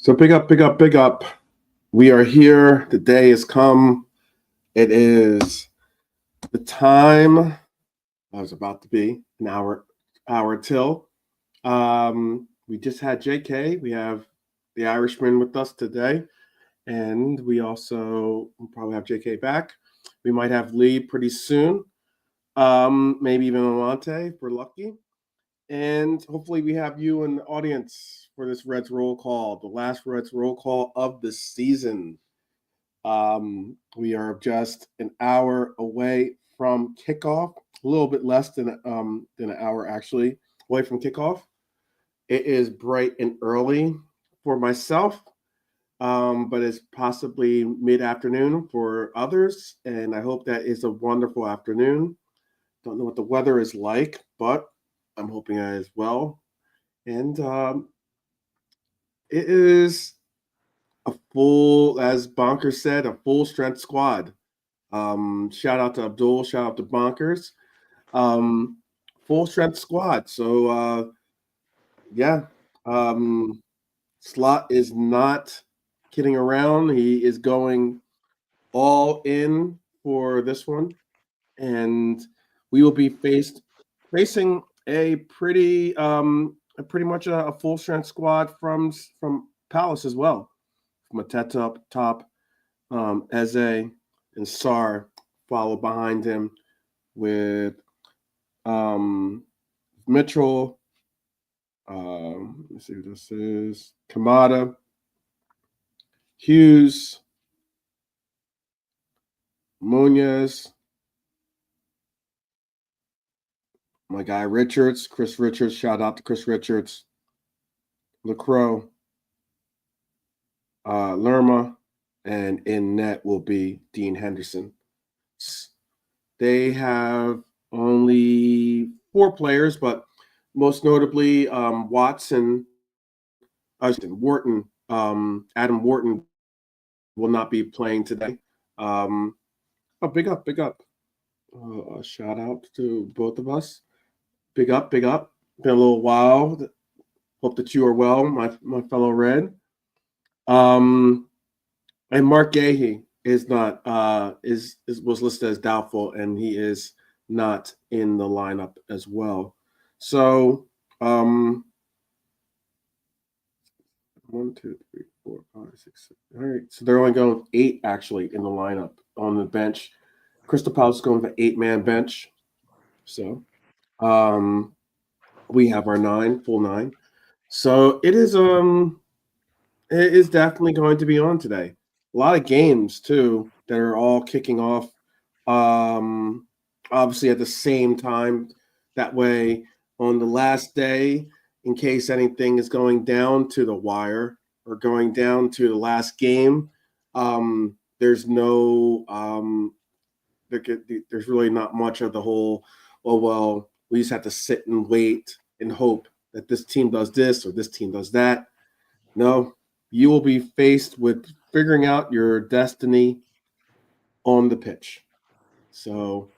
So big up, big up, big up. We are here. The day has come. It is the time. I was about to be an hour till. We just had JK. We have the Irishman with us today. And we also will probably have JK back. We might have Lee pretty soon. Maybe even Alante if we're lucky. And hopefully we have you in the audience for this Reds roll call, the last Reds roll call of the season. We are just an hour away from kickoff, a little bit less than an hour actually away from kickoff. It is bright and early for myself, but it's possibly mid-afternoon for others, and I hope that is a wonderful afternoon. Don't know what the weather is like, but I'm hoping that as well. And it is a full, as Bonkers said, a full strength squad. Shout out to Abdul, shout out to Bonkers. Full strength squad. So Slot is not kidding around. He is going all in for this one. And we will be facing a pretty much a full strength squad from Palace as well. Mateta up top, Eze and Sar follow behind him with Mitchell. Let's see what this is. Kamada, Hughes, Núñez. My guy Richards, Chris Richards, shout out to Chris Richards, LaCroix, Lerma, and in net will be Dean Henderson. They have only 4 players, but most notably Watson, Wharton, Adam Wharton will not be playing today. Big up. Shout out to both of us. Big up. Been a little while. Hope that you are well, my fellow Red. And Mark Gahey is not was listed as doubtful, and he is not in the lineup as well. So 1, 2, 3, 4, 5, 6, 7. All right. So they're only going with 8 actually in the lineup on the bench. Crystal Palace is going with an 8-man bench. So we have our full 9. So it is definitely going to be on today. A lot of games too that are all kicking off obviously at the same time. That way on the last day, in case anything is going down to the wire or going down to the last game, there's no there's really not much of the whole, we just have to sit and wait and hope that this team does this or this team does that. No, you will be faced with figuring out your destiny on the pitch. So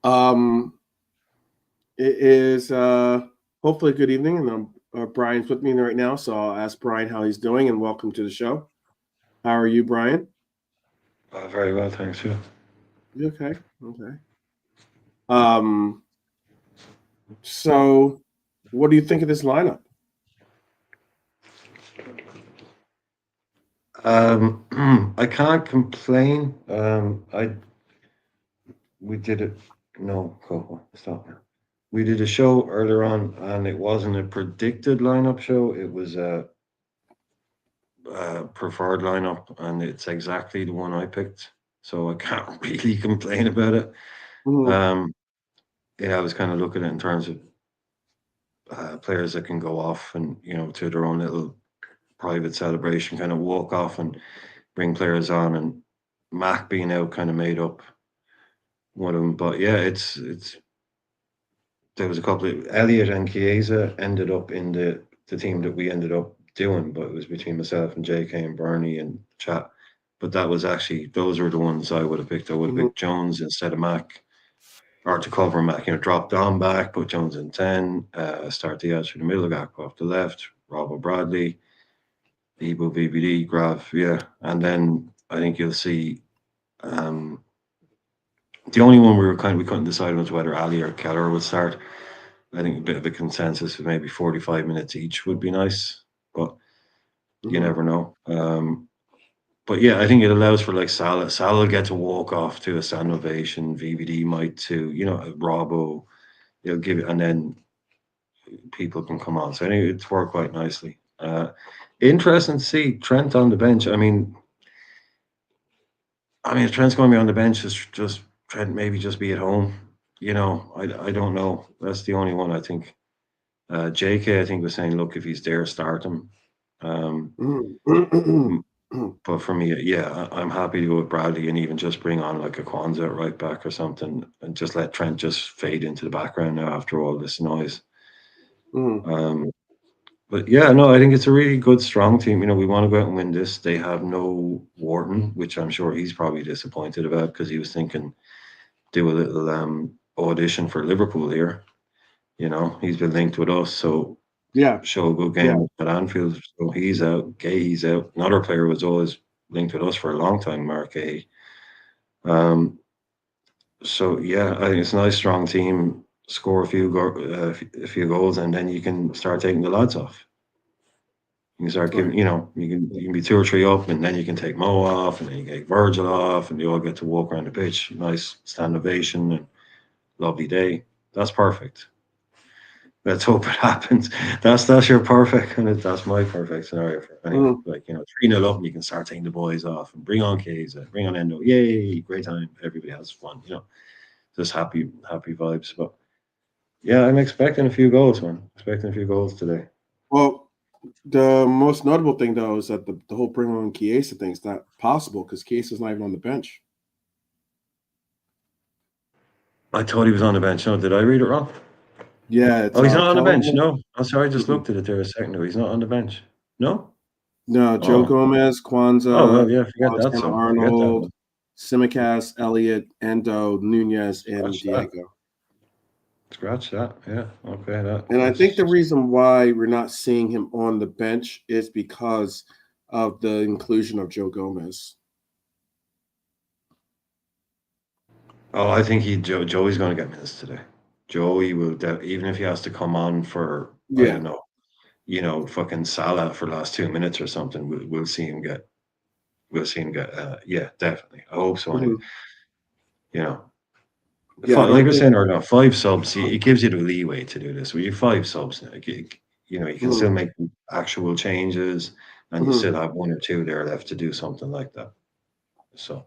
it is hopefully a good evening. And Brian's with me right now, so I'll ask Brian how he's doing, and welcome to the show. How are you, Brian? Very well, thanks. You? Okay. So what do you think of this lineup? I can't complain. We did it. No, Coco, stop now. We did a show earlier on, and it wasn't a predicted lineup show. It was a preferred lineup, and it's exactly the one I picked. So I can't really complain about it. Mm-hmm. I was kind of looking at it in terms of players that can go off and to their own little private celebration, kind of walk off and bring players on, and Mac being out kind of made up one of them. But yeah, it's there was a couple of Elliot and Chiesa ended up in the team that we ended up doing, but it was between myself and JK and Bernie and chat. But that was actually, those are the ones I would have picked. I would have picked Jones instead of Mac, or to cover Mac, drop Don back, put Jones in 10, start Diaz through the middle, Gakpo off the left, Robbo Bradley, Ebo, VBD, Grav, yeah. And then I think you'll see the only one we couldn't decide was whether Ali or Keller would start. I think a bit of a consensus of maybe 45 minutes each would be nice, but you never know. But yeah, I think it allows for like Salah. Salah will get to walk off to a stand ovation. VVD might too. Robbo. He'll give it, and then people can come on. So I think it's worked quite nicely. Interesting to see Trent on the bench. I mean, if Trent's going to be on the bench, just Trent maybe just be at home. I don't know. That's the only one I think. JK, I think, was saying, look, if he's there, start him. But for me, yeah, I'm happy to go with Bradley and even just bring on like a Kwanzaa at right back or something and just let Trent just fade into the background now after all this noise. But yeah, no, I think it's a really good, strong team. We want to go out and win this. They have no Wharton, which I'm sure he's probably disappointed about because he was thinking do a little audition for Liverpool here. He's been linked with us, so Yeah. show a good game at Anfield. So he's out. Gay's out. Another player was always linked with us for a long time, Mark Gay. So yeah, I think it's a nice, strong team. Score a few goals, and then you can start taking the lads off. You can start giving, you can be 2 or 3 up, and then you can take Mo off, and then you get Virgil off, and you all get to walk around the pitch. Nice stand ovation and lovely day. That's perfect. Let's hope it happens. That's your perfect, and that's my perfect scenario for anyway. 3-0 up, and you can start taking the boys off and bring on Keza, bring on Endo. Yay, great time. Everybody has fun. Just happy vibes. But yeah, I'm expecting a few goals, man. Expecting a few goals today. Well, the most notable thing though is that the whole bring on Chiesa thing is not possible because Chiesa's not even on the bench. I thought he was on the bench. No, did I read it wrong? Yeah. He's not on the bench. No, I'm sorry. I just looked at it there a second ago. He's not on the bench. No. No, Joe Gomez, Kwanzaa, Oh well, yeah. Forget that. Alexander So Arnold, Simicast, Elliott, Endo, Núñez, and Diego. Scratch that. Yeah. Okay. And I think the reason why we're not seeing him on the bench is because of the inclusion of Joe Gomez. Oh, I think Joey's going to get minutes today. Joey will, even if he has to come on for, I don't know, fucking Salah for the last 2 minutes or something. We'll see him get. Yeah, definitely. I hope so. Anyway. Like we're saying, or no, 5 subs. It gives you the leeway to do this. With you 5 subs, you can still make actual changes, and you still have 1 or 2 there left to do something like that. So.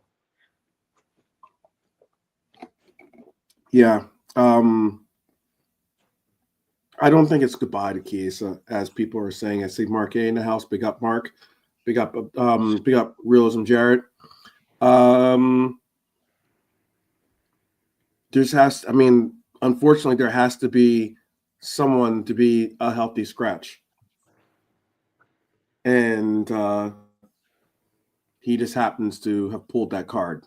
Yeah. I don't think it's goodbye to Chiesa, as people are saying. I see Mark A in the house. Big up, Mark. Big up Realism Jared. Unfortunately, there has to be someone to be a healthy scratch. And he just happens to have pulled that card.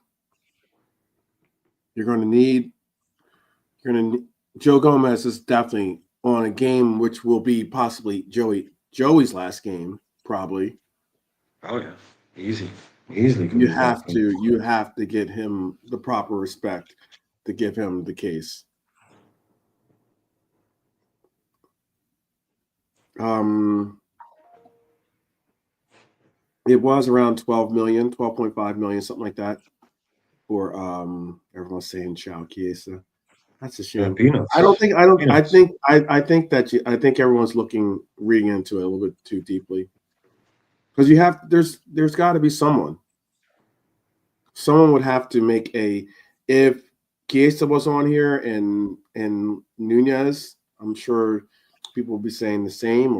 Joe Gomez is definitely on a game which will be possibly Joey's last game, probably. Oh yeah, easily. You have to get him the proper respect to give him the case. It was around 12 million, 12.5 million, something like that. For everyone's saying Chao Chiesa. That's a shame. I think everyone's reading into it a little bit too deeply. Because there's got to be someone. Someone would have to make if Chiesa was on here and Núñez, I'm sure people will be saying the same,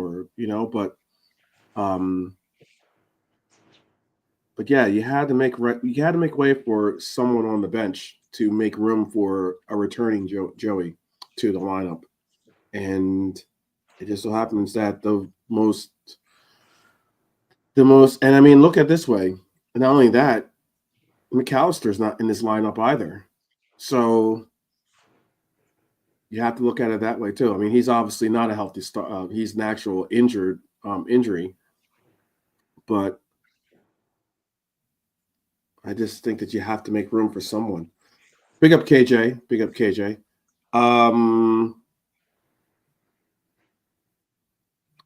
but yeah, you had to make way for someone on the bench to make room for a returning Joey to the lineup, and it just so happens that the most, and I mean, look at it this way. Not only that, McAllister's not in this lineup either, so you have to look at it that way too. I mean, he's obviously not a healthy start. He's an actual injury. but I just think that you have to make room for someone. Big up KJ. Big up KJ. And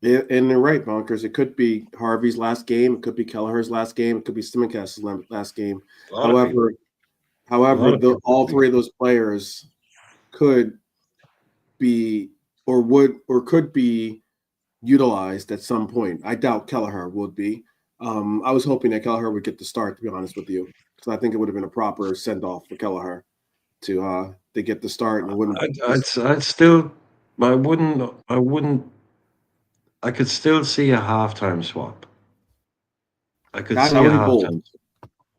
they're right, Bonkers. It could be Harvey's last game. It could be Kelleher's last game. It could be Simoncast's last game. However, all three of those players could be or could be utilized at some point. I doubt Kelleher would be. I was hoping that Kelleher would get the start, to be honest with you, because I think it would have been a proper send off for Kelleher to get the start, and it wouldn't. I could still see a halftime swap. I could That see a would be halftime. bold.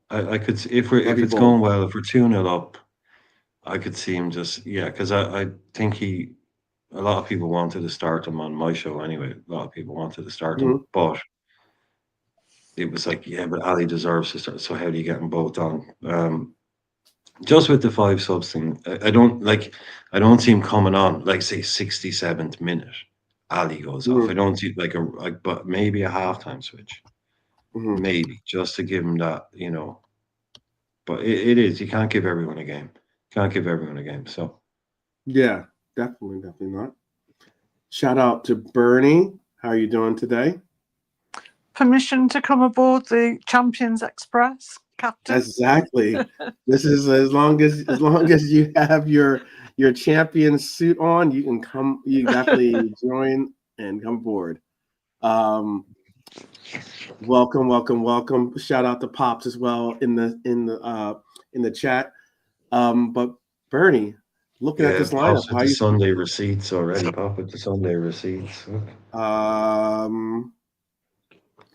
I could if it's bold. going well, if we're 2-0 up, I could see him just because I think a lot of people wanted to start him on my show anyway. A lot of people wanted to start him, but it was like, but Ali deserves to start. So how do you get them both on? Just with the 5 subs thing, I don't see him coming on like say 67th minute. Ali goes off. I don't see but maybe a halftime switch, maybe just to give him that, But it is, you can't give everyone a game. So yeah, definitely not. Shout out to Bernie. How are you doing today? Permission to come aboard the Champions Express, Captain. Exactly. This is as long as you have your champion suit on, you can come. You definitely join and come aboard. Welcome. Shout out to Pops as well in the chat. But Bernie, looking at this lineup, how you Sunday receipts already? Pop with the Sunday receipts.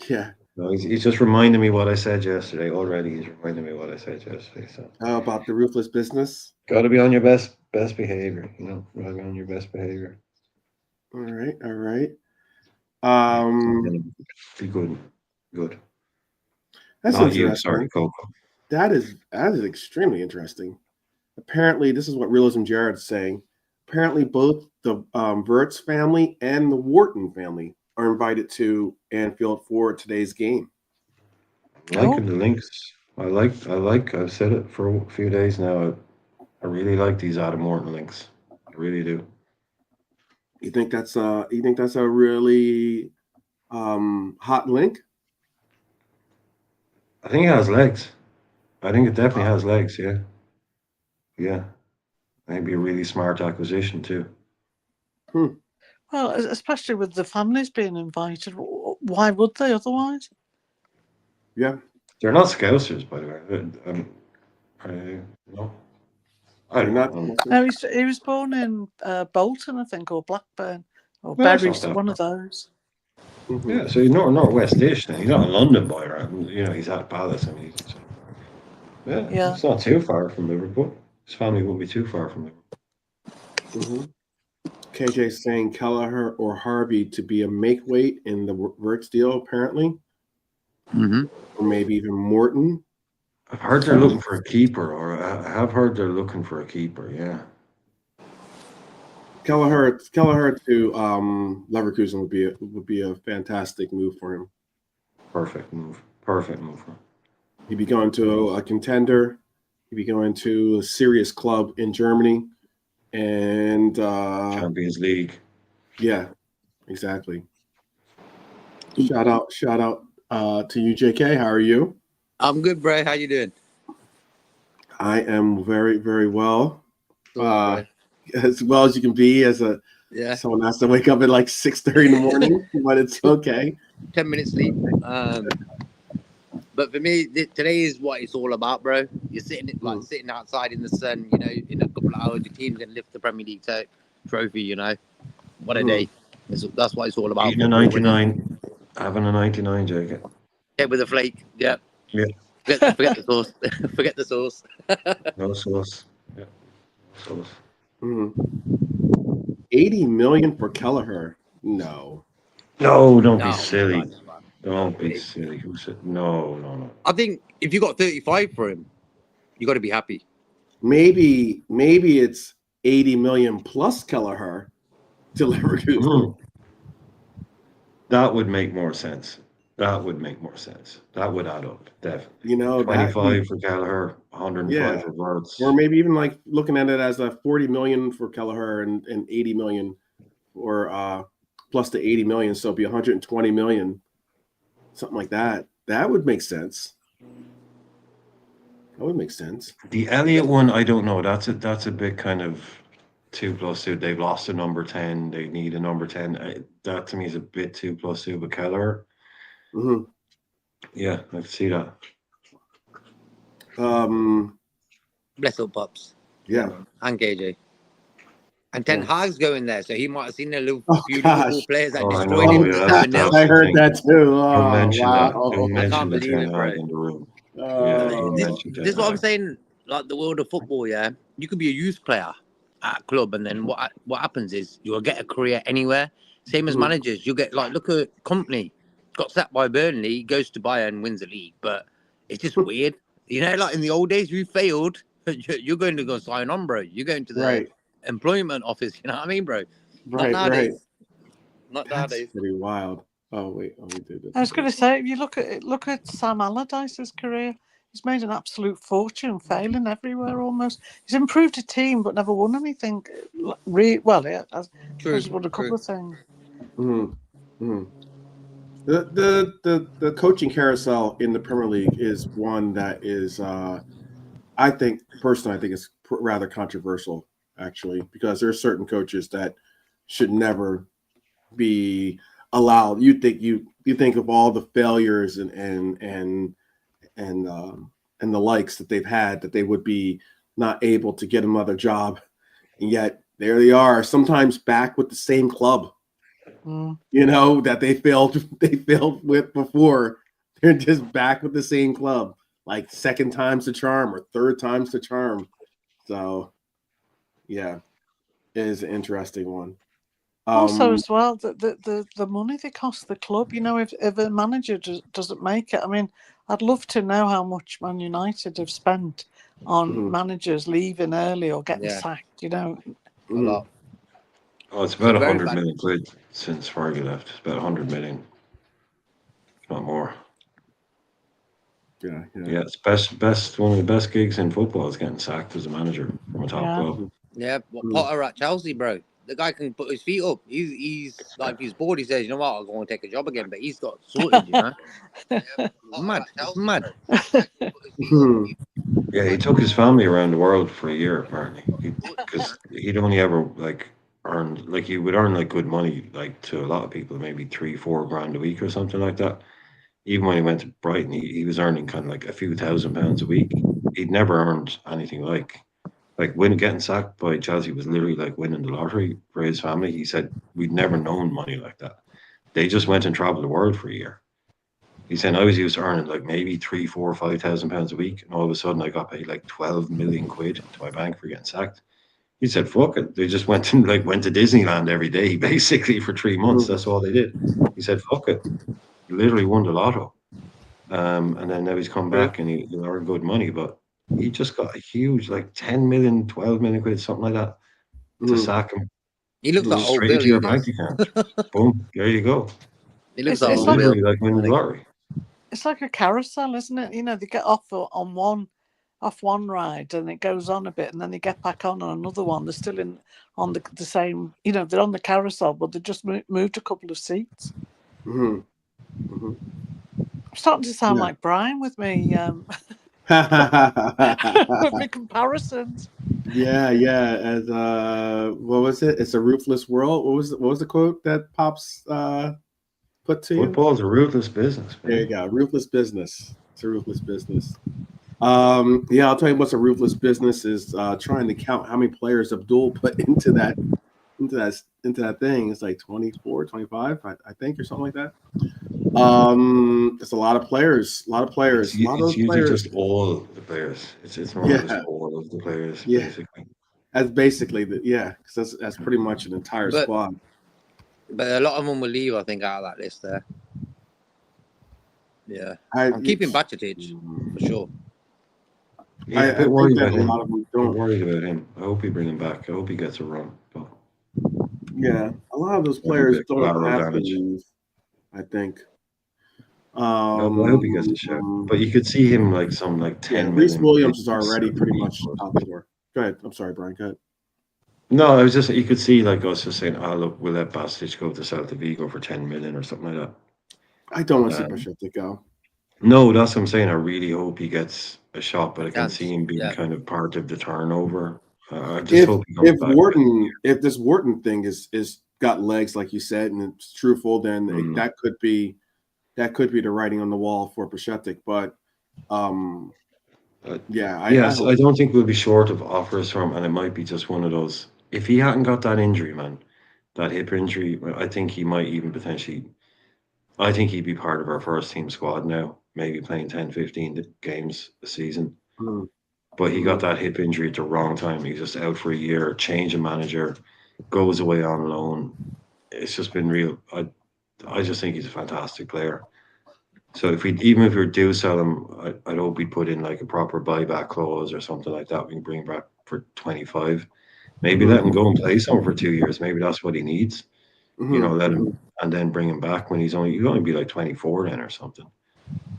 Yeah. No, he's just reminding me what I said yesterday. Already, he's reminding me what I said yesterday. So about the ruthless business. Got to be on your best behavior. Got to be on your best behavior. All right. Be good. That's not interesting. you. Sorry, Coco. That is extremely interesting. Apparently, this is what Realism Jared's saying. Apparently, both the Wirtz family and the Wharton family are invited to Anfield for today's game. Liking the links. I like. I've said it for a few days now. I really like these Adam Morton links. I really do. You think that's a really hot link? I think it has legs. I think it definitely has legs. Yeah. Maybe a really smart acquisition too. Well, especially with the families being invited, why would they otherwise? Yeah. They're not Scousers, by the way. No. I don't know. No, he was born in Bolton, I think, or Blackburn, or Bury, one of those. Yeah, so he's North-West-ish then. He's not a London boy, right? He's at Palace. It's not too far from Liverpool. His family won't be too far from Liverpool. KJ saying Kelleher or Harvey to be a make weight in the Wirtz deal, apparently. Or maybe even Morton. I've heard they're looking for a keeper, or I have heard they're looking for a keeper, yeah. Kelleher to Leverkusen would be a fantastic move for him. Perfect move for him. He'd be going to a contender. He'd be going to a serious club in Germany. And Champions League. Yeah, exactly. Shout out to you, JK. How are you? I'm good, bro. How you doing? I am very, very well. As well as you can be someone has to wake up at like 6:30 in the morning, but it's okay. 10 minutes sleep. But for me, today is what it's all about, bro. You're sitting outside in the sun, in a couple of hours, your team's going to lift the Premier League trophy, What a day. That's what it's all about. Eating a 99, having a 99, JK. Yeah, with a flake. Yeah. Forget the sauce. Forget the sauce. No sauce. Yeah. Sauce. 80 million for Kelleher. No, don't be silly. Don't be silly. Who said no? I think if you got 35 for him, you got to be happy. Maybe it's 80 million plus Kelleher to Leverkusen. That would make more sense. That would make more sense. That would add up, definitely. You know, that 25 for Kelleher, 105 for Wirtz. or maybe even like looking at it as a 40 million for Kelleher and 80 million or plus the 80 million, so it'd be 120 million, something like that. That would make sense. That would make sense. The Elliott one, I don't know. That's a bit kind of 2+2. They've lost a number 10. They need a number 10. That to me is a bit 2+2. But Kelleher, Mm-hmm. yeah, I can see that. Bless up, Pops. Yeah. And KJ. And Ten Hag's going there, so he might have seen a few gosh. Liverpool players that Oh, I destroyed know, him. yeah, Seven that's- nil. I heard that too. Oh, Don't mention wow. that. Don't mention can't the believe it, Ten bro. Hag in the room. Oh. This is what I'm saying. Like the world of football, yeah, you could be a youth player at a club, and then what happens is you'll get a career anywhere. Same as managers, you get like look at Company, got sacked by Burnley, goes to Bayern, wins the league, but it's just weird, you know. Like in the old days, you failed, you're going to go sign on, bro. You're going to the employment office, you know what I mean, bro? Not nowadays. Not That's nowadays. pretty wild. Oh wait, we did this. I was going to say, if you look at Sam Allardyce's career, he's made an absolute fortune, failing everywhere almost. He's improved a team, but never won anything. Well, yeah, he's won a couple of things. Mm-hmm. Mm-hmm. The coaching carousel in the Premier League is one that is, I think it's rather controversial, actually, because there are certain coaches that should never be allowed. You think of all the failures and the likes that they've had, that they would be not able to get another job, and yet there they are, sometimes back with the same club. You know, that they failed with before. They're just back with the same club, like second time's the charm or third time's the charm. So, yeah, it is an interesting one. Also, as well, the money they cost the club. You know, if a manager doesn't make it, I mean, I'd love to know how much Man United have spent on managers leaving early or getting sacked. You know, a lot. Oh, it's about 100 million quid since Fergie left. It's about 100 million, not more. Yeah. It's best one of the best gigs in football is getting sacked as a manager from a top club. Yeah, Potter at Chelsea, bro. The guy can put his feet up. He's like, if he's bored, he says, you know what, I'll go and take a job again. But he's got sorted, you know. Mad. Yeah, he took his family around the world for a year, apparently, because he'd only ever earned, like, he would earn like good money, like to a lot of people, maybe $3-4 grand a week or something like that. Even when he went to Brighton, he was earning kind of like a few £1,000s a week. He'd never earned anything like getting sacked by Chelsea was literally like winning the lottery for his family. He said, we'd never known money like that. They just went and traveled the world for a year. He said, I was used to earning like maybe £3,000, £4,000, £5,000 a week, and all of a sudden I got paid like 12 million quid to my bank for getting sacked. He said, fuck it. They just went to Disneyland every day, basically, for 3 months. That's all they did. He said, fuck it. He literally won the lotto. And then now he's come back and he earned good money, but he just got a huge, like 10 million, 12 million quid, something like that, to sack him. He looks like old straight Bill. into your bank account. Boom, there you go. He looks It's like literally like winning the lottery. It's like a carousel, isn't it? You know, they get off on one ride and it goes on a bit, and then they get back on another one. They're still on the same. You know, they're on the carousel, but they just moved a couple of seats. Mm-hmm. I'm starting to sound like Brian with me. With my comparisons. Yeah. As what was it? It's a ruthless world. What was the quote that Pops put to you? Football's a ruthless business. Man. There you go. Ruthless business. It's a ruthless business. I'll tell you what's a ruthless business is trying to count how many players Abdul put into that thing. It's like 24, 25, I think, or something like that. It's a lot of players. It's usually just all the players. It's more just all of the players, basically. That's basically because that's pretty much an entire squad. But a lot of them will leave, I think, out of that list there. Yeah, I'm keeping Bajcetic for sure. Yeah, I a bit worried think about that him. a lot of them I'm don't. worried about him. I hope he bring him back. I hope he gets a run. But yeah, a lot of those players don't have damage. to leave, I think. I hope he gets a shot. But you could see him like some like 10 Reece million. Williams is already pretty much out the door. Go ahead. I'm sorry, Brian. Go ahead. No, I was just, you could see like us just saying, oh look, we'll let Bastich go to Celta Vigo for 10 million or something like that. I don't want to see Bashir go. No, that's what I'm saying. I really hope he gets a shot, but I can Chance, see him being yeah. kind of part of the turnover. I just hope he comes If back. if this Wharton thing is got legs, like you said, and it's truthful, then that could be the writing on the wall for Pachetic. But I don't think we'll be short of offers from him, and it might be just one of those. If he hadn't got that injury, man, that hip injury, I think he might even potentially. I think he'd be part of our first team squad now, maybe playing 10, 15 games a season. But he got that hip injury at the wrong time. He's just out for a year, change of manager, goes away on loan. It's just been real. I just think he's a fantastic player. So if we do sell him, I'd hope we'd put in like a proper buyback clause or something like that. We can bring back for 25. Maybe let him go and play somewhere for 2 years. Maybe that's what he needs. You know, let him and then bring him back when he'd only be like 24 then or something.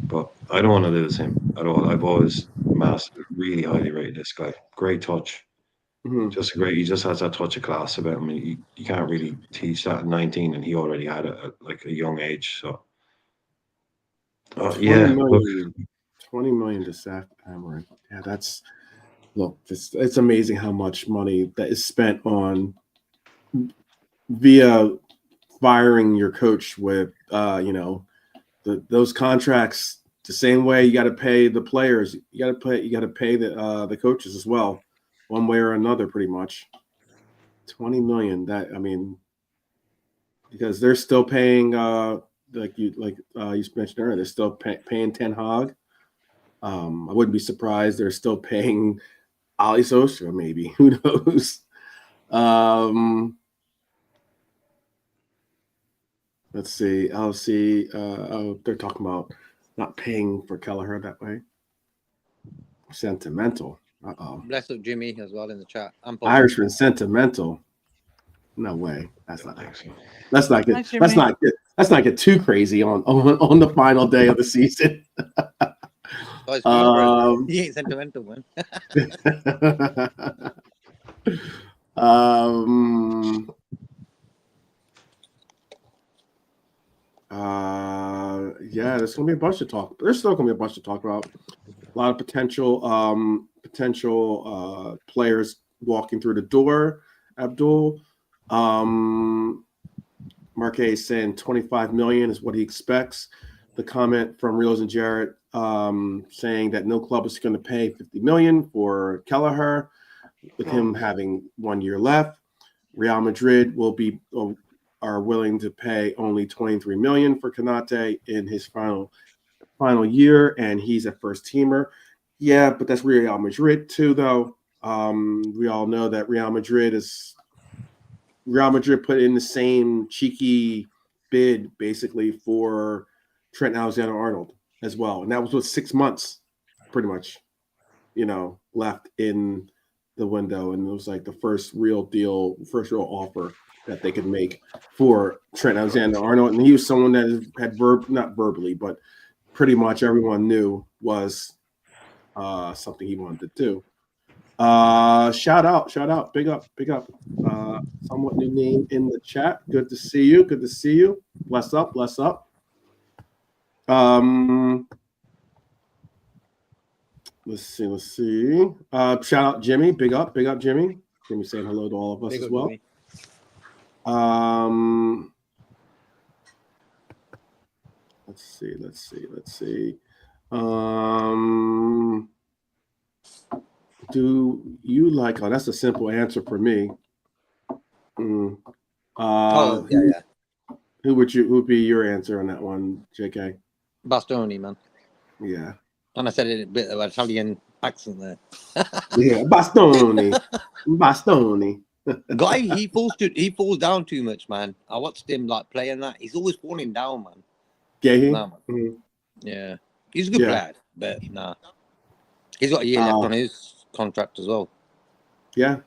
But I don't want to lose him at all. I've always really highly rated this guy. Great touch. He just has that touch of class about him. You can't really teach that at 19, and he already had it at like a young age. So 20 million to Seth Amarin. Yeah, it's amazing how much money that is spent on via firing your coach with those contracts. The same way you got to pay the players, you got to pay the coaches as well, one way or another, pretty much. 20 million. Because they're still paying like you mentioned earlier, they're still paying Ten Hag. I wouldn't be surprised they're still paying Ali Sosa, maybe. Who knows? Let's see. They're talking about not paying for Kelleher that way. Sentimental. Bless up Jimmy as well in the chat. Irishman sentimental. No way. Let's not get too crazy on the final day of the season. He ain't sentimental, man. There's gonna be a bunch to talk. There's still gonna be a bunch to talk about. A lot of potential players walking through the door. Abdul, Marquez saying 25 million is what he expects. The comment from Reels and Jarrett saying that no club is going to pay 50 million for Kelleher, with him having 1 year left. Real Madrid are willing to pay only 23 million for Konate in his final year, and he's a first teamer. Yeah, but that's Real Madrid too, though. We all know that Real Madrid put in the same cheeky bid basically for Trent Alexander-Arnold as well, and that was with 6 months, pretty much, left in the window, and it was like the first real offer that they could make for Trent Alexander-Arnold, and he was someone that had not verbally, but pretty much everyone knew was something he wanted to do. Shout out, big up. Somewhat new name in the chat. Good to see you. Bless up. Let's see. Shout out Jimmy. Big up, Jimmy. Jimmy saying hello to all of us as well. Jimmy. Let's see. Do you like? Oh, that's a simple answer for me. Yeah. Who would be your answer on that one, JK? Bastoni, man. Yeah. And I said it a bit of Italian accent there. Yeah, Bastoni. Guy, he falls down too much, man. I watched him like playing that. He's always falling down, man. Yeah, Yeah. He's a good player, but nah. He's got a year left on his contract as well. Yeah.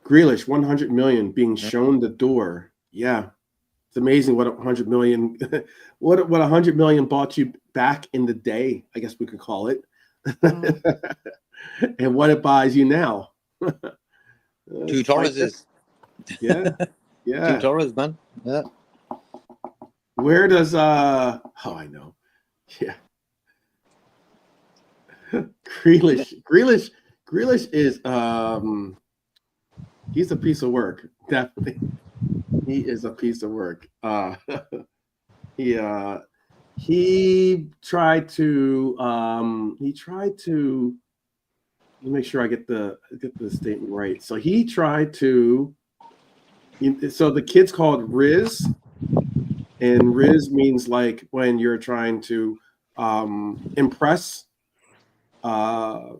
Grealish, 100 million being shown the door. Yeah. It's amazing what 100 million, what 100 million bought you back in the day, I guess we could call it. And what it buys you now. 2 Torreses. Yeah. Yeah. 2 Torres, man. Yeah. Where does I know. Yeah. Grealish is he's a piece of work. Definitely. He is a piece of work. He tried to let me make sure I get the statement right. So he tried to so the kid's called Riz, and Riz means like when you're trying to impress a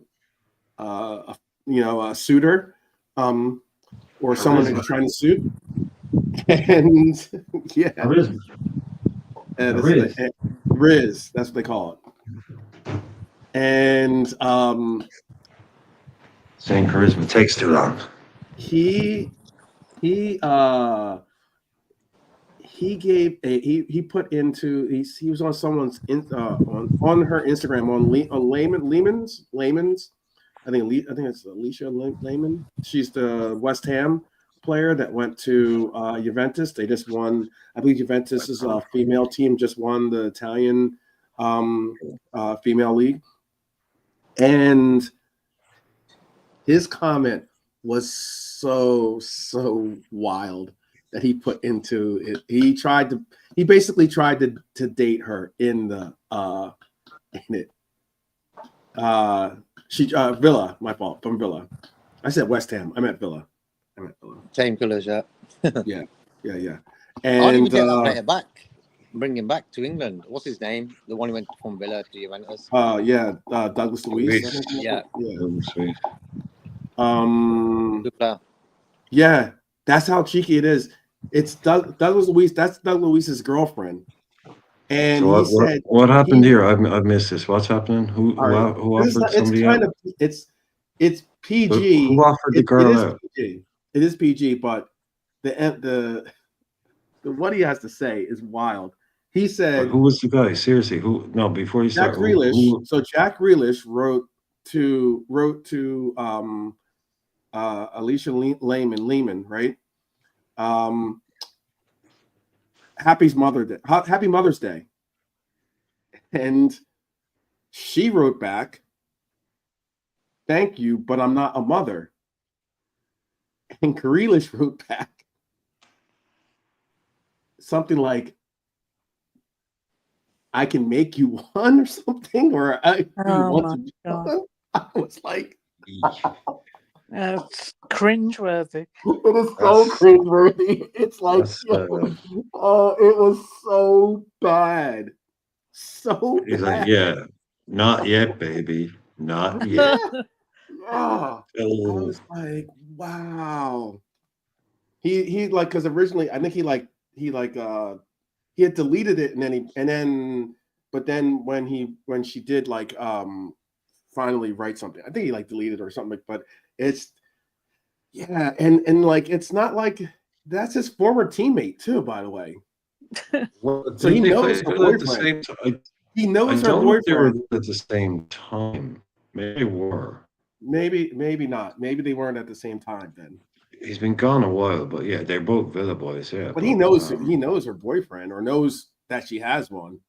suitor or someone who's trying to suit. And yeah, Riz, that's what they call it. And saying charisma takes too long. He was on someone's on her Instagram on Lehman's. I think it's Alicia Lehman. She's the West Ham player that went to Juventus. They just won. I believe Juventus's female team just won the Italian female league. And his comment was so wild that he put into it. He basically tried to date her in the in it. Villa, my fault, from Villa. I said West Ham. I meant Villa. Same colours, yeah. Yeah. And I didn't get that And player back. Bring him back to England. What's his name? The one who went from Villa to Juventus. Douglas Luiz. Yeah. Sweet. Good player. Yeah, that's how cheeky it is. It's Douglas Luiz. That's Douglas Luiz's girlfriend. And so he said, what happened here? I've missed this. What's happening? Who offered somebody else? It's PG. Who offered the girl out? PG. It is PG, but the what he has to say is wild. He said, but who was the guy? Seriously, who? No, before you start. Jack Grealish. So Jack Grealish wrote to Alicia Lehman, right? Happy Mother's Day. And she wrote back, thank you, but I'm not a mother. And Grealish wrote back something like, I can make you one or something, or I was like, it's cringeworthy. It is so cringeworthy. It's like, it was so bad. So he's bad. like, yeah, not yet, baby, not yet. Yeah. I was like, wow. He like, because originally I think he had deleted it, but then when she did like finally write something, I think he like deleted it or something. But it's and like it's not like that's his former teammate too, by the way. So he knows her boyfriend. He knows her boyfriend. They were at the same time. Maybe they were. Maybe not. Maybe they weren't at the same time then. He's been gone a while, but yeah, they're both Villa boys, yeah. But he knows her boyfriend, or knows that she has one.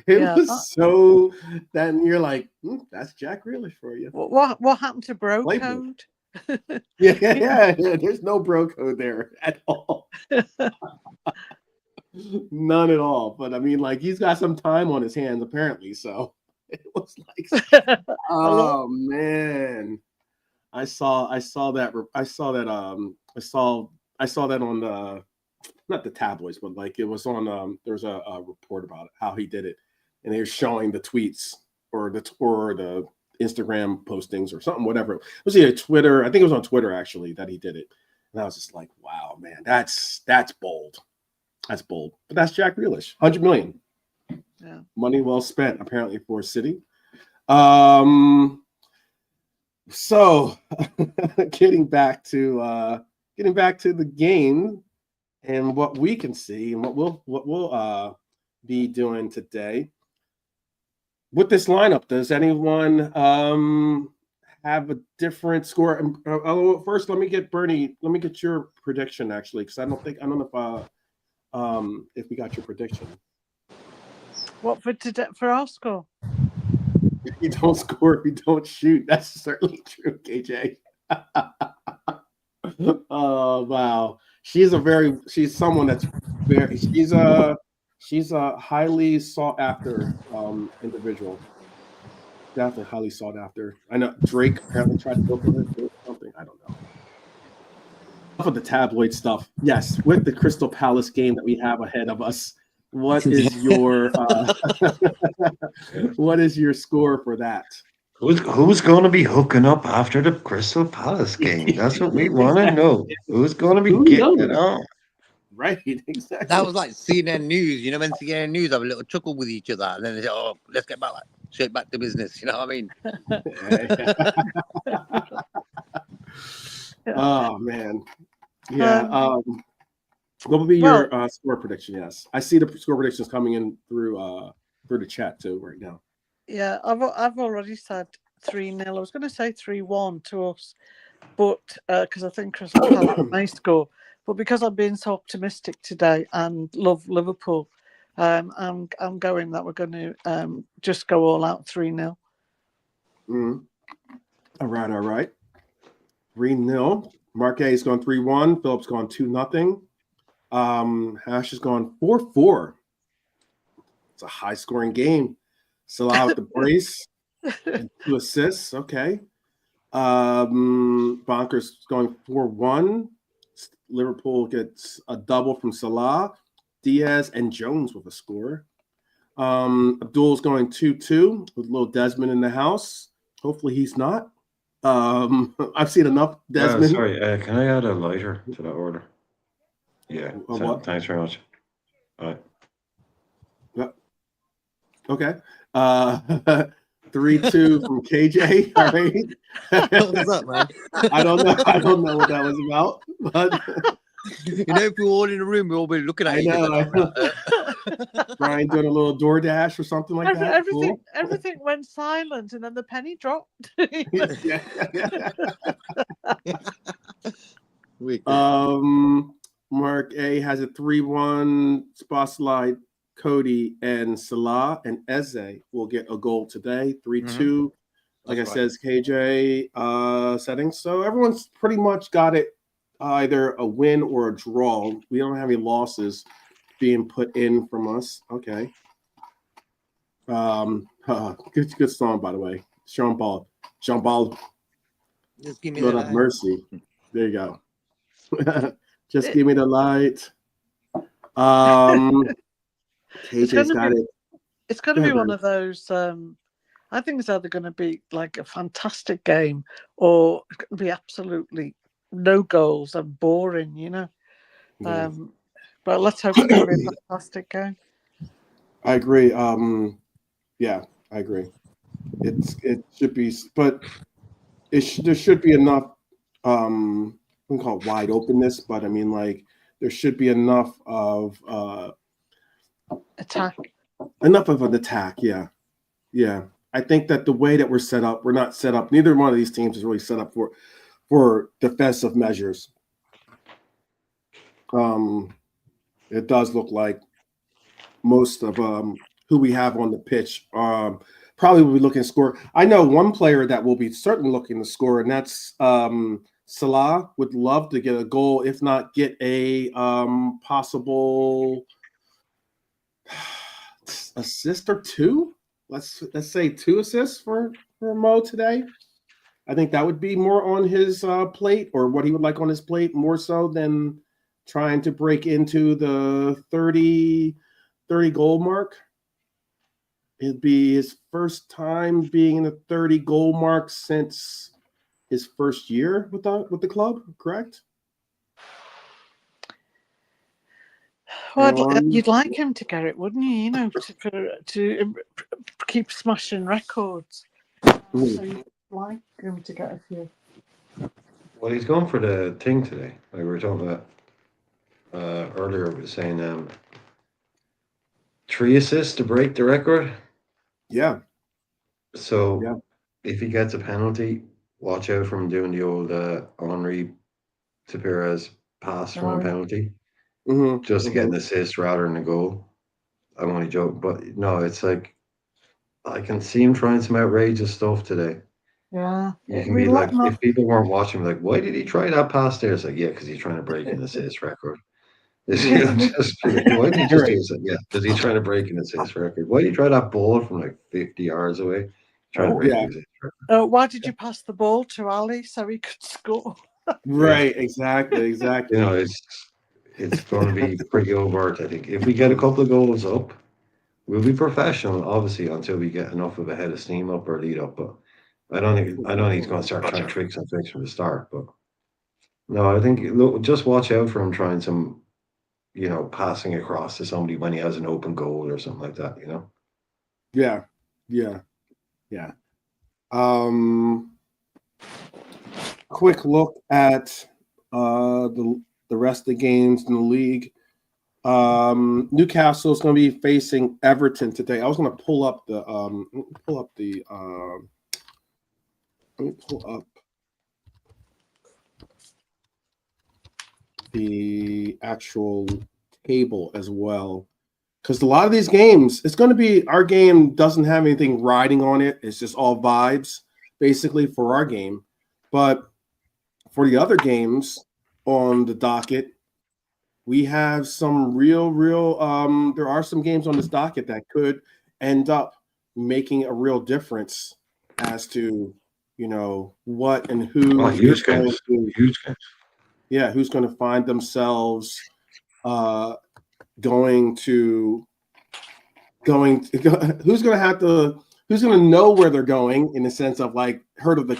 It was so. Then you're like, that's Jack Grealish for you. What happened to bro code? Yeah. There's no bro code there at all. None at all. But I mean, like, he's got some time on his hands apparently. So it was like, oh man. I saw that on the, not the tabloids, but like it was on there's a report about it, how he did it, and they were showing the tweets or the Instagram postings or something, whatever. It was either Twitter, I think it was on Twitter actually that he did it, and I was just like, wow, man, that's bold. That's bold. But that's Jack Grealish, 100 million. Yeah, money well spent apparently for City. So getting back to getting back to the game and what we can see and what we'll be doing today. With this lineup, does anyone have a different score? First, let me get Bernie. Let me get your prediction actually, because I don't know if we got your prediction. What for today for our score? If you don't score, if you don't shoot, that's certainly true, KJ. Oh wow, she's someone that's very she's a highly sought after individual. Definitely highly sought after. I know Drake apparently tried to go for her or something. I don't know. Enough of the tabloid stuff. Yes, with the Crystal Palace game that we have ahead of us, what is your what is your score for that? Who's going to be hooking up after the Crystal Palace game? That's what we want to know. Who's going to be getting it on? Right, exactly. That was like CNN News. You know, when CNN News have a little chuckle with each other, and then they say, "Oh, let's get back, straight back to business." You know what I mean? Oh man, yeah. What would be your score prediction? Yes, I see the score predictions coming in through the chat too right now. Yeah, I've already said 3-0. I was going to say 3-1 to us, but because I think Crystal Palace may score. But because I'm being so optimistic today and love Liverpool, I'm going that we're going to just go all out 3-0. All right. 3-0. Mark A is going 3-1. Phillips going 2-0. Hash is going 4-4. It's a high scoring game. Salah with the brace and 2 assists. Okay. Bonkers going 4-1. Liverpool gets a double from Salah. Diaz and Jones with a score. Abdul's going 2-2 with little Desmond in the house. Hopefully he's not. I've seen enough Desmond. Sorry, can I add a lighter to that order? Yeah. What? Thanks very much. All right. Yep. Okay. 3-2 from KJ. All right. What was that, man? I don't know what that was about. But you know, if we were all in a room, we'll all be looking at each other. Brian doing a little DoorDash or something like that. Everything went silent, and then the penny dropped. Mark A has a 3-1 spot slide. Cody and Salah and Eze will get a goal today. 3-2. Like I said, it's KJ settings. So everyone's pretty much got it either a win or a draw. We don't have any losses being put in from us. Okay. Good song, by the way. Sean Paul. Just give me Lord the have mercy. There you go. Just give me the light. KJ's got it. It's going to be one of those. I think it's either going to be like a fantastic game or it's going to be absolutely no goals and boring, you know. But let's hope it's going to be a fantastic game. I agree. Yeah, I agree. It should be, but there should be enough. We can call it wide openness, but I mean, like there should be enough of attack. Enough of an attack. Yeah. I think that the way that we're set up, we're not set up. Neither one of these teams is really set up for defensive measures. It does look like most of who we have on the pitch probably will be looking to score. I know one player that will be certainly looking to score, and that's Salah. Would love to get a goal, if not get a possible assist or 2. Let's say 2 assists for Mo today. I think that would be more on his plate, or what he would like on his plate, more so than trying to break into the 30 goal mark. It'd be his first time being in the 30 goal mark since his first year with the club, correct? Well, you'd like him to get it, wouldn't you? You know, to keep smashing records. So you'd like him to get a few. Well, he's going for the thing today. Like we were talking about earlier, we were saying 3 assists to break the record. Yeah. So Yeah. if he gets a penalty, watch out for him doing the old Henry to Perez pass from a penalty, just to get an assist rather than a goal. I'm only joking, but no, it's like I can see him trying some outrageous stuff today. Yeah. You can be like, if people weren't watching, like, why did he try that pass there? It's like, yeah, because he's trying to break an assist record. Why did he just do it? Yeah, because he's trying to break an assist record. Why did he try that ball from like 50 yards away? Trying to break an assist record. Why did you pass the ball to Ali so he could score? Right, exactly. You know, it's going to be pretty overt. I think if we get a couple of goals up, we'll be professional, obviously, until we get enough of a head of steam up or lead up. But I don't think he's going to start trying tricks and tricks from the start. But no, I think just watch out for him trying some, you know, passing across to somebody when he has an open goal or something like that. You know. Yeah. Quick look at the rest of the games in the league. Newcastle is going to be facing Everton today. I was going to pull up the let me pull up the actual table as well, because a lot of these games, it's going to be, our game doesn't have anything riding on it. It's just all vibes basically for our game. But for the other games on the docket, we have some real there are some games on this docket that could end up making a real difference as to, you know, what and who Huge games. Yeah, who's going to find themselves who's going to know where they're going, in the sense of like heard of that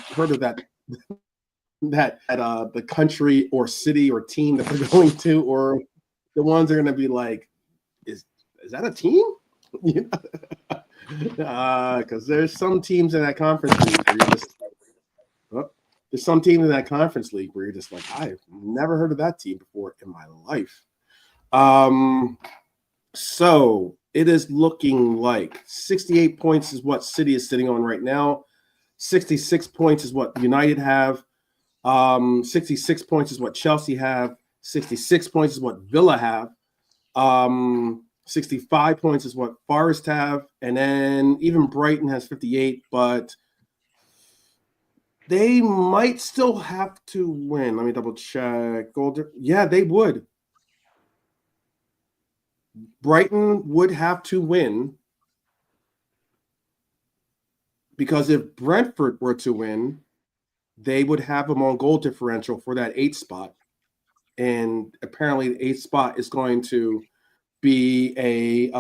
the country or city or team that they're going to, or the ones that are going to be like, is that a team? Because there's some teams in that conference league where you're just like, there's some team in that conference league where you're just like, I've never heard of that team before in my life. So it is looking like 68 points is what City is sitting on right now. 66 points is what United have. 66 points is what Chelsea have. 66 points is what Villa have. 65 points is what Forest have. And then even Brighton has 58, but they might still have to win. Let me double check. Yeah, they would. Brighton would have to win, because if Brentford were to win, they would have them on goal differential for that 8th spot. And apparently the 8th spot is going to be a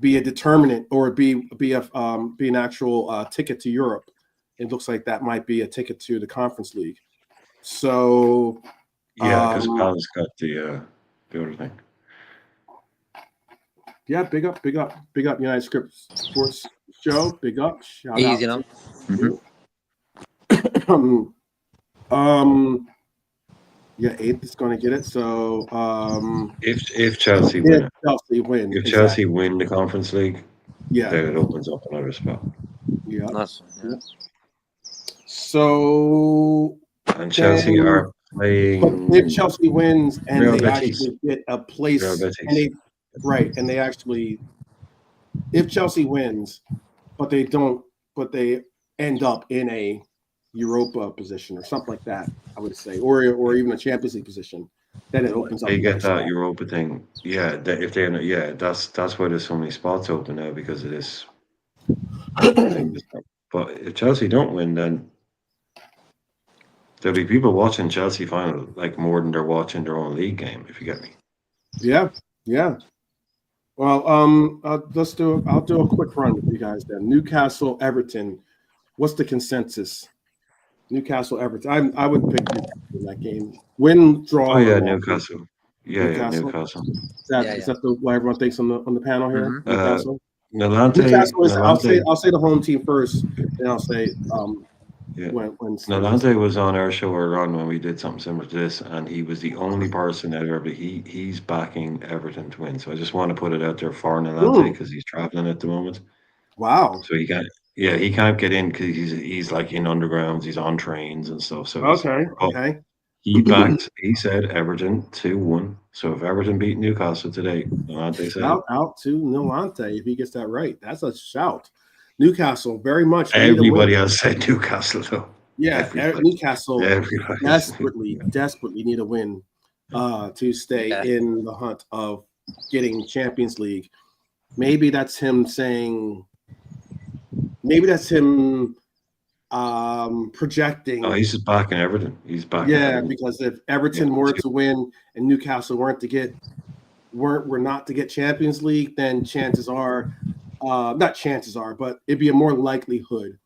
determinant, or be an actual ticket to Europe. It looks like that might be a ticket to the Conference League. So yeah, because Palace got the other thing. Yeah, big up United Sports Show. Big up. Shout Easy out. Yeah, 8th is going to get it. So if Chelsea win, if Chelsea win the Conference League, yeah, then it opens up another spot. Yeah. Nice. Yeah. So and Chelsea are playing. But if Chelsea wins and Real they Betis. actually get a place, and they actually, if Chelsea wins, but they end up in a Europa position or something like that, I would say, or even a Champions League position, then it opens up. They get that Europa thing, yeah. If they, yeah, that's why there's so many spots open now, because of this. But if Chelsea don't win, then there'll be people watching Chelsea final like more than they're watching their own league game, if you get me. Yeah. Well, I'll do a quick run with you guys then. Newcastle, Everton. What's the consensus? Newcastle, Everton. I would pick Newcastle in that game. Win, draw. Oh yeah, Newcastle. Yeah, Newcastle. Is that what everyone thinks on the panel here? Mm-hmm. Newcastle. Newcastle is. I'll say the home team first, then I'll say Yeah. When No, Dante was on our show earlier on when we did something similar to this, and he was the only person out there, but he's backing Everton to win. So I just want to put it out there for Nolante because he's traveling at the moment. Wow. So he can't get in because he's like in undergrounds, he's on trains and stuff. So Okay. he said Everton 2-1. So if Everton beat Newcastle today, Nolante said Shout out to Nolante if he gets that right. That's a shout. Newcastle very much. everybody else said Newcastle though. Yeah, Newcastle desperately need a win to stay in the hunt of getting Champions League. Maybe that's him saying. Maybe that's him projecting. Oh, he's just backing Everton. He's backing. Yeah, because if Everton were to win and Newcastle were not to get Champions League, then chances are, not chances are, but it'd be a more likelihood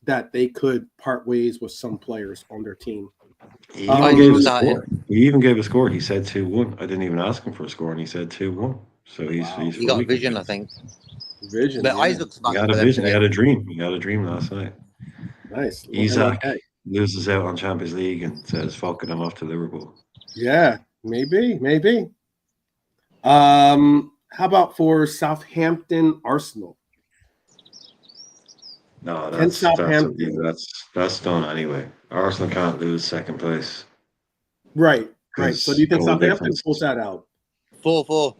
that they could part ways with some players on their team. He even gave a score. He even gave a score. He said 2-1. I didn't even ask him for a score, and he said 2-1. So he's he got a vision, I think. Vision. But Isaac's back. He had a vision. He had a dream. He had a dream last night. Nice. Isaac loses out on Champions League and says, "Fuck it, I'm off to Liverpool." Yeah, maybe. How about for Southampton Arsenal? No, that's done anyway. Arsenal can't lose second place. Right. So do you think Southampton pulls that out? 4-4.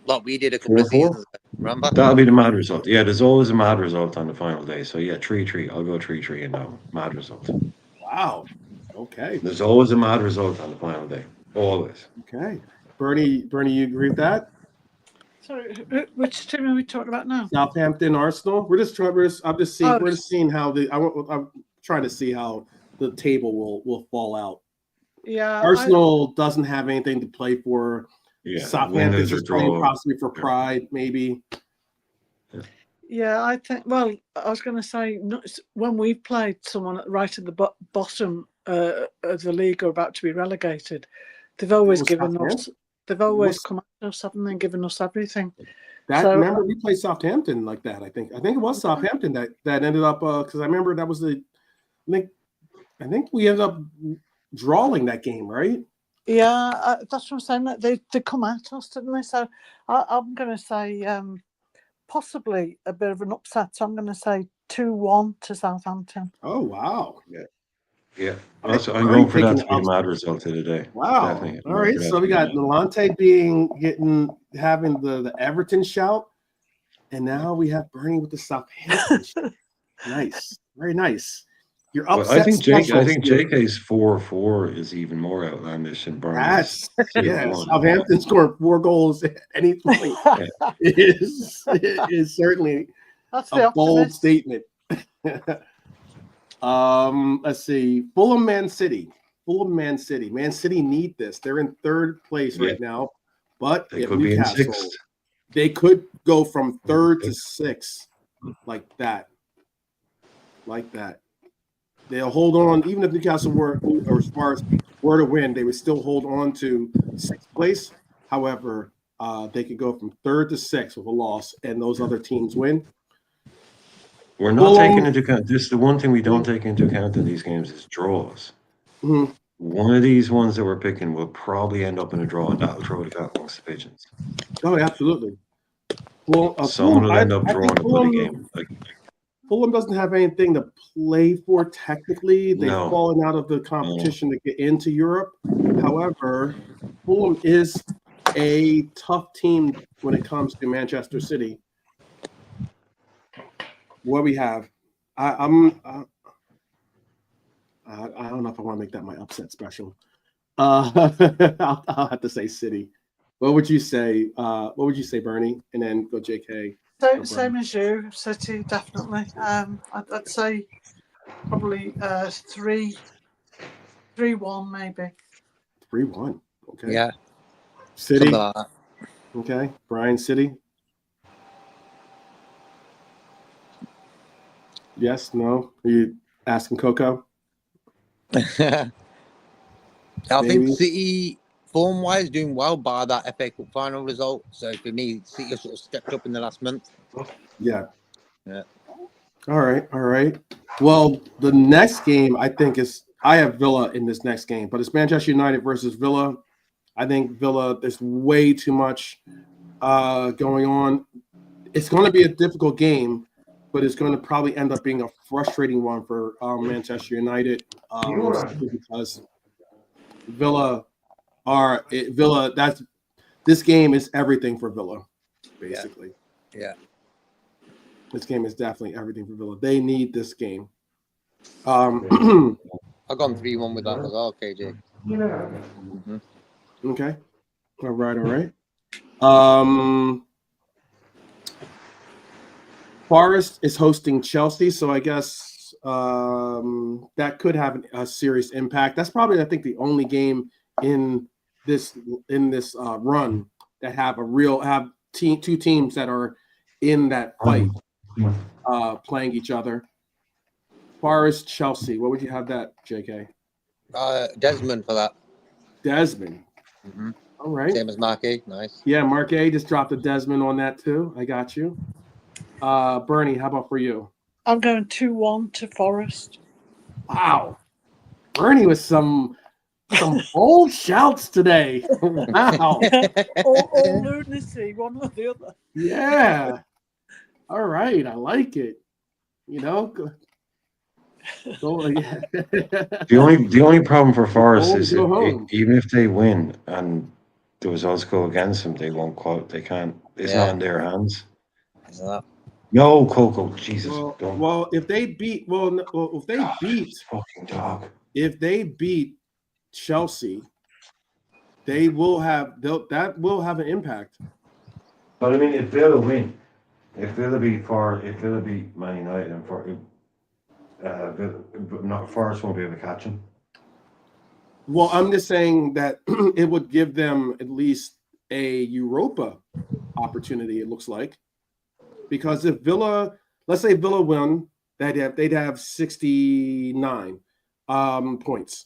Like we did a couple of seasons. Remember? That'll be the mad result. Yeah, there's always a mad result on the final day. So yeah, 3-3. I'll go 3-3 in that one. Mad result. Wow. Okay. There's always a mad result on the final day. Always. Okay. Bernie, you agree with that? Sorry, which team are we talking about now? Southampton, Arsenal. We're just seeing how I'm trying to see how the table will fall out. Yeah. Arsenal doesn't have anything to play for. Yeah. Southampton's just playing possibly for pride, maybe. Yeah, I think. Well, I was going to say when we've played someone right at the bottom of the league or about to be relegated, they've always given us. They've always come at us, haven't they, given us everything. Remember we played Southampton like that. I think it was Southampton that ended up because I remember that was I think we ended up drawing that game, right? Yeah, that's what I'm saying. That they come at us, didn't they? So I'm going to say possibly a bit of an upset. So I'm going to say 2-1 to Southampton. Oh wow! Yeah. Also, I'm going for that to be a mad result of the day. Wow. Definitely. All right. So we got Nolante having the Everton shout, and now we have Bernie with the Southampton shout. Nice. Very nice. You're upset. Well, I think JK's 4-4 is even more outlandish than Bernie's. Southampton scoring 4 goals at any point. It is certainly a bold statement. Let's see. Fulham, Man City. Man City need this. They're in 3rd place right now, but they could be in 6th. They could go from 3rd to 6th like that. They'll hold on, even if Newcastle were to win, they would still hold on to 6th place. However, they could go from 3rd to 6th with a loss, and those other teams win. We're not taking into account this. The one thing we don't take into account in these games is draws. Mm-hmm. One of these ones that we're picking will probably end up in a draw, and that'll throw the cat amongst the pigeons. Oh, absolutely. Well, someone will end up drawing a game. Fulham doesn't have anything to play for technically. They've fallen out of the competition to get into Europe. However, Fulham is a tough team when it comes to Manchester City. What we have, I don't know if I want to make that my upset special. I'll have to say City. What would you say? Bernie? And then go JK. So, same as you, City, definitely. I'd say probably 3-1 maybe. 3-1. Okay. Yeah. City. Like that. Okay. Brian, City. Yes, no? Are you asking Coco? I think City, form-wise, doing well by that FA Cup final result. So for me, City sort of stepped up in the last month. Yeah. All right. Well, the next game I think I have Villa in this next game, but it's Manchester United versus Villa. I think Villa, there's way too much going on. It's going to be a difficult game, but it's going to probably end up being a frustrating one for Manchester United simply because Villa this game is everything for Villa, basically. Yeah. This game is definitely everything for Villa. They need this game. I've gone 3-1 with that as well, KJ. Okay. All right. Forest is hosting Chelsea, so I guess that could have a serious impact. That's probably, I think, the only game in this run that have two teams that are in that fight playing each other. Forest, Chelsea. What would you have that, JK? Desmond for that. Desmond. Mm-hmm. All right. Same as Mark A. Nice. Yeah, Mark A. just dropped a Desmond on that too. I got you. Bernie, how about for you? I'm going 2-1 to Forest. Wow. Bernie with some bold shouts today. Wow. All lunacy, one or the other. Yeah. All right. I like it. You know. The only problem for Forest is home. even if they win and the results go against them, they won't quote. They can't. It's not in their hands. Is that? No, Coco. Jesus. Well, if they beat fucking dog. If they beat Chelsea, they will have that will have an impact. But I mean, if Villa win, if Villa beat Man United and Forest won't be able to catch them. Well, I'm just saying that it would give them at least a Europa opportunity. It looks like, because if let's say Villa won, they'd have 69 points.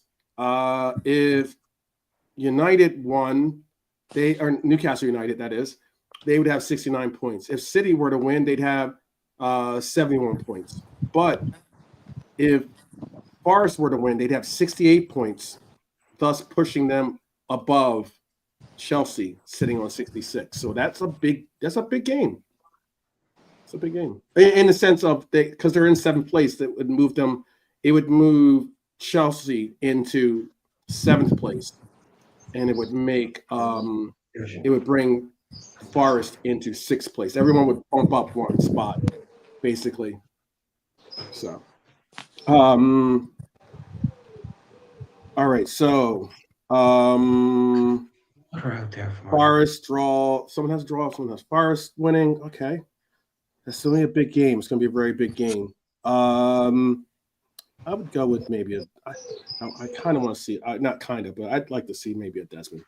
If United won, Newcastle United, that is, they would have 69 points. If City were to win, they'd have 71 points. But if Forest were to win, they'd have 68 points, thus pushing them above Chelsea, sitting on 66. So that's a big game. It's a big game in the sense of because they're in seventh place. That would move them. It would move Chelsea into seventh place, and it would make it would bring Forest into sixth place. Everyone would bump up one spot, basically. So, all right. So, Forest draw. Someone has draw. Someone has Forest winning. Okay, that's still a big game. It's going to be a very big game. I would go with maybe I kind of want to see, not kind of, but I'd like to see maybe a Desmond.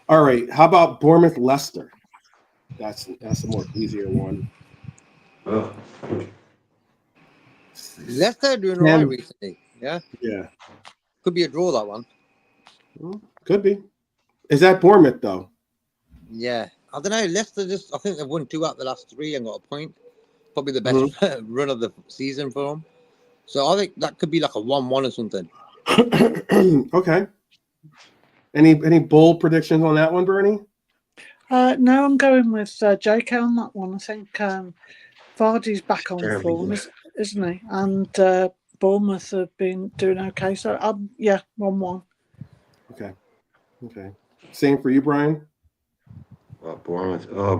All right, how about Bournemouth Leicester? That's a more easier one. Leicester doing all right recently. Yeah. Yeah. Could be a draw, that one. Could be. Is that Bournemouth though? Yeah. I don't know. Leicester I think they've won 2 out of the last 3 and got a point. Probably the best run of the season for them. So I think that could be like a 1-1 or something. Okay. Any bold predictions on that one, Bernie? No, I'm going with JK on that one. I think Vardy's back on form, isn't he? And Bournemouth have been doing okay. So, 1-1. Okay. Same for you, Brian? Well, Bournemouth will...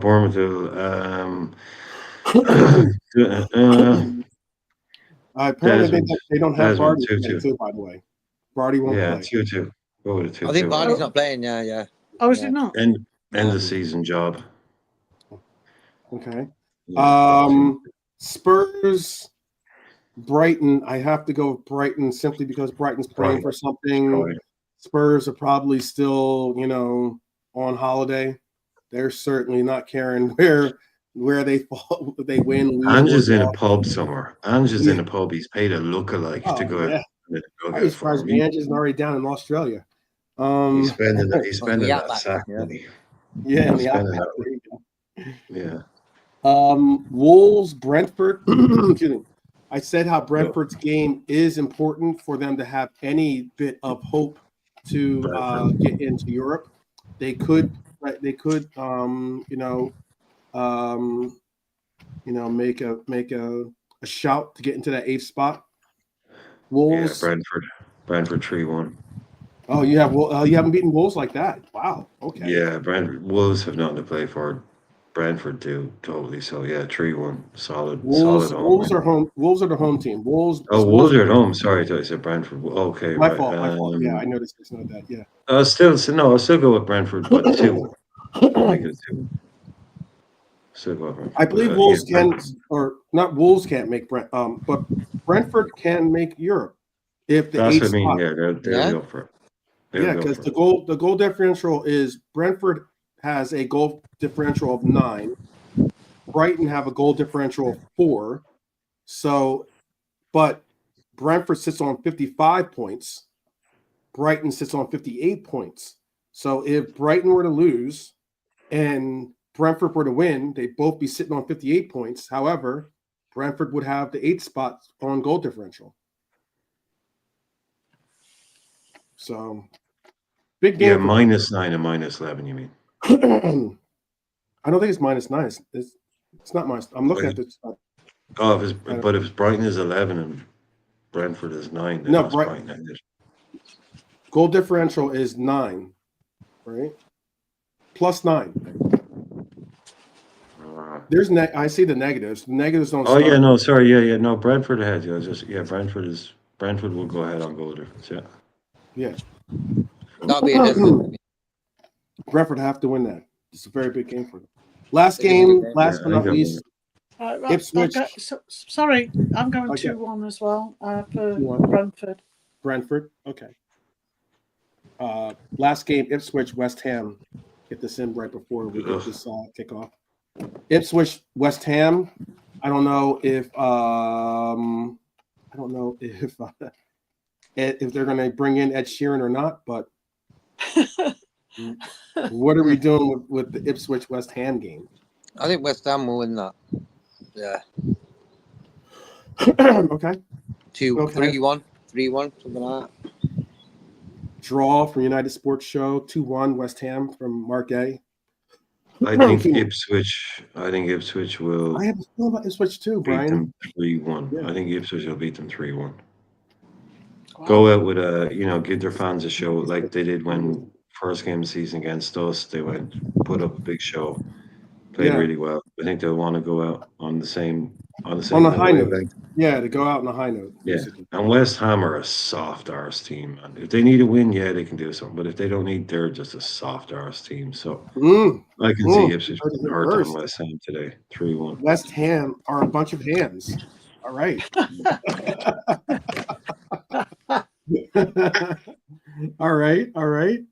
apparently they don't have Vardy too, by the way. Vardy won't play. 2-2. Go with a 2-2. I think Vardy's not playing. Yeah. Oh, is he not? End of season job. Okay. Spurs, Brighton. I have to go with Brighton simply because Brighton's playing for something. Right. Spurs are probably still, on holiday. They're certainly not caring where they fall, they win. Ange is in a pub somewhere. Ange is in a pub. He's paid a lookalike to go out. I was surprised Ange isn't already down in Australia. He's spending that sack money. Yeah, Yeah. Wolves, Brentford. Excuse me. I said how Brentford's game is important for them to have any bit of hope to get into Europe. They could make a shout to get into that 8th spot. Wolves. Yeah, Brentford 3-1. Oh, you haven't beaten Wolves like that. Wow. Okay. Yeah, Wolves have nothing to play for. Brentford do totally. So yeah, 3-1. Solid. Wolves home. are home. Wolves are the home team. Wolves are at home. Sorry, I thought you said Brentford. Okay, my right. fault. Yeah, I noticed it's not that. Yeah. I'll still go with Brentford, but 2. Make it 2. Still go with Brentford. I believe Wolves can't make Brent. But Brentford can make Europe if the That's 8th what I mean. spot. Yeah, they'll go for it. Yeah, because the goal differential is Brentford has a goal differential of 9. Brighton have a goal differential of 4. So, but Brentford sits on 55 points. Brighton sits on 58 points. So if Brighton were to lose and Brentford were to win, they'd both be sitting on 58 points. However, Brentford would have the 8th spot on goal differential. So, big game. Yeah, -9 and -11, you mean? I don't think it's -9. It's not minus. I'm looking at this. Oh, if Brighton is 11 and Brentford is 9, then that's Brighton. Goal differential is 9, right? Plus 9. There's I see the negatives. The negatives don't. Oh yeah, no, sorry, yeah, no. Brentford ahead. Brentford will go ahead on goal difference. Yeah. Yeah. That'll be a Brentford have to win that. It's a very big game for them. Last game, last but not least, Ipswich. Sorry, I'm going 2-1 as well for Brentford. Brentford, okay. Last game, Ipswich, West Ham. Get this in right before we get this kickoff. Ipswich, West Ham. I don't know if if they're going to bring in Ed Sheeran or not, but what are we doing with the Ipswich West Ham game? I think West Ham will win that. Yeah. Okay. 3-1, something like that. Draw from United Sports Show, 2-1 West Ham from Mark A. I think Ipswich will. I have a feeling about Ipswich too, Brian. Beat them 3-1. Yeah. I think Ipswich will beat them 3-1. Wow. Go out with give their fans a show like they did when first game of the season against us. They put up a big show, played really well. I think they'll want to go out on a high note. Yeah, to go out on a high note. Yeah, and West Ham are a soft arse team, man. If they need a win, yeah, they can do something. But if they don't need, they're just a soft arse team. So I can see Ipswich hurt on West Ham today, 3-1. West Ham are a bunch of hams. All right. All right.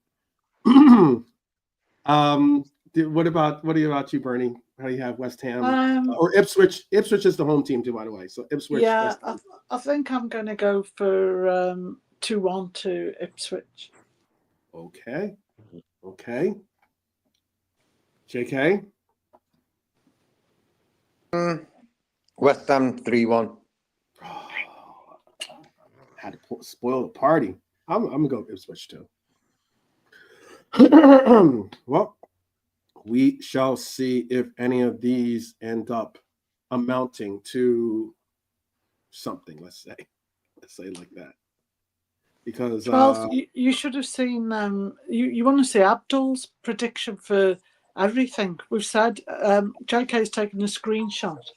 What about you, Bernie? How do you have West Ham or Ipswich? Ipswich is the home team too, by the way. So Ipswich. Yeah, I think I'm going to go for 2-1 to Ipswich. Okay. JK. West Ham 3-1. Had to spoil the party. I'm gonna go Ipswich too. Well, we shall see if any of these end up amounting to something. Let's say like that. Because you should have seen. You want to see Abdul's prediction for everything. We've said JK's taken a screenshot,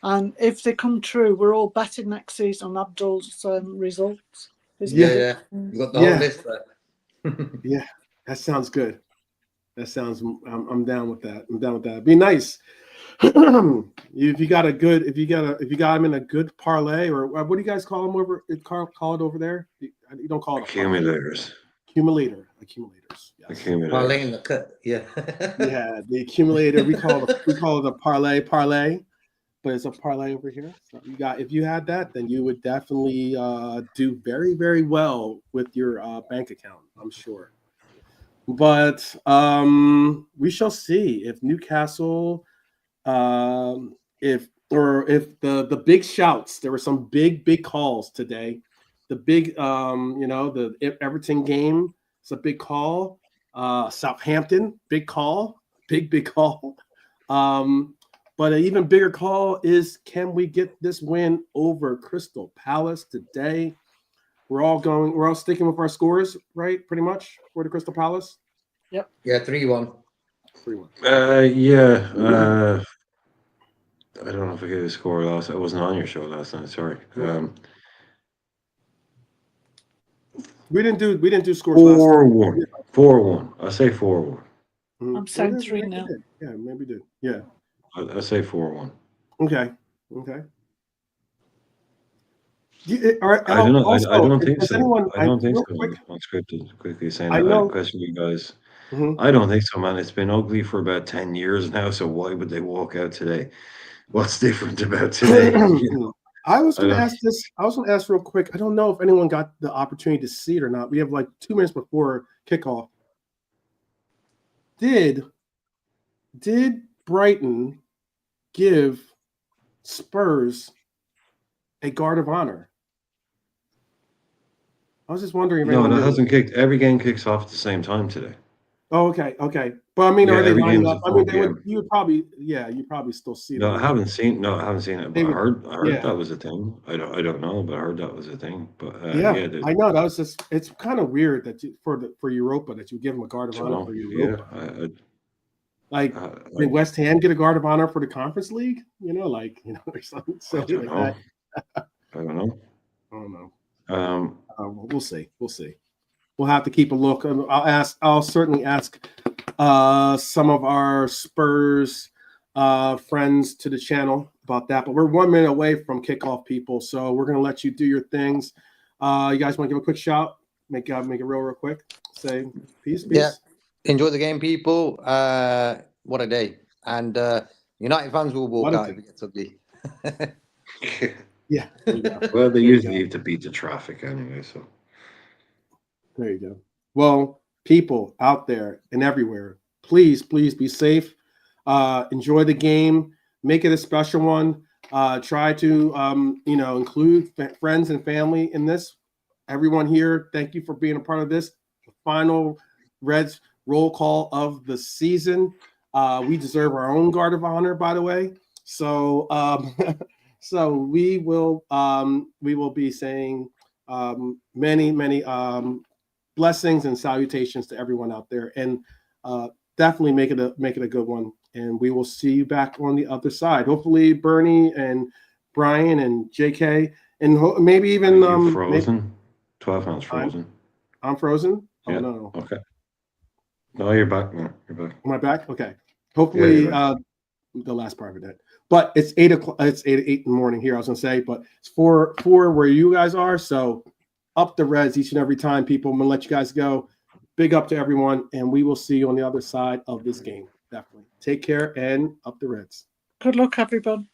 and if they come true, we're all betting next season on Abdul's results. Yeah. You got the whole list there. Yeah, that sounds good. That sounds. I'm down with that. It'd be nice. If you got him in a good parlay, or what do you guys call them over? Call it over there. You don't call it accumulators. Accumulators. Yes. Parlay in the cut. Yeah. Yeah, the accumulator. We call it a parlay, but it's a parlay over here. So if you had that, then you would definitely do very, very well with your bank account. I'm sure. But we shall see if Newcastle, if or if the big shouts, there were some big calls today. The big, the Everton game, it's a big call. Southampton, big call, big call. But an even bigger call is, can we get this win over Crystal Palace today? We're all sticking with our scores, right? Pretty much for the Crystal Palace. Yep. Yeah, 3-1. 3-1. Yeah. I don't know if I gave a score last. I wasn't on your show last night. Sorry. We didn't do scores last time. 4-1. 4-1. I say 4-1. I'm saying 3-0. Yeah, maybe do. Yeah. I say 4-1. Okay. All right. I don't know. Also, I don't think does so. anyone, I don't think real so. quick, Unscripted, quickly saying I that. I know. question you guys. Mhm. I don't think so, man. It's been ugly for about 10 years now. So why would they walk out today? What's different about today? I was going to ask this. I was going to ask real quick. I don't know if anyone got the opportunity to see it or not. We have like 2 minutes before kickoff. Did Brighton give Spurs a guard of honor? I was just wondering. If No, anyone that did. hasn't kicked. Every game kicks off at the same time today. Oh, okay. But I mean, Yeah, are they every lining game's up? at I mean, 4 they would. p.m. You would probably still see them. No, I haven't seen it. But I heard yeah. that was a thing. I don't know, but I heard that was a thing. But I know that was just. It's kind of weird that for Europa that you give them a guard of honor for Europa. Did West Ham get a guard of honor for the Conference League? Or something silly like that. I don't know. We'll see. We'll have to keep a look. I'll certainly ask some of our Spurs friends to the channel about that. But we're 1 minute away from kickoff, people. So we're gonna let you do your things. You guys want to give a quick shout? Make it real quick. Say peace. Yeah. Enjoy the game, people. What a day. And United fans will walk out if it gets ugly. Yeah. Well, they usually have to beat the traffic anyway, so. There you go. Well, people out there and everywhere, please be safe. Enjoy the game. Make it a special one. Try to, include friends and family in this. Everyone here, thank you for being a part of this. The final Reds roll call of the season. We deserve our own guard of honor, by the way. So, so we will be saying many blessings and salutations to everyone out there, and definitely make it a good one. And we will see you back on the other side. Hopefully, Bernie and Brian and JK, and maybe even frozen. 12 months frozen. I'm frozen. Yeah. Oh no. Okay. No, you're back now. You're back. Am I back? Okay. Hopefully, the last part of it. But it's 8 o'clock. It's 8 in the morning here. I was gonna say, but it's 4 where you guys are. So up the Reds each and every time, people. I'm gonna let you guys go. Big up to everyone, and we will see you on the other side of this game. Definitely. Take care and up the Reds. Good luck, everyone.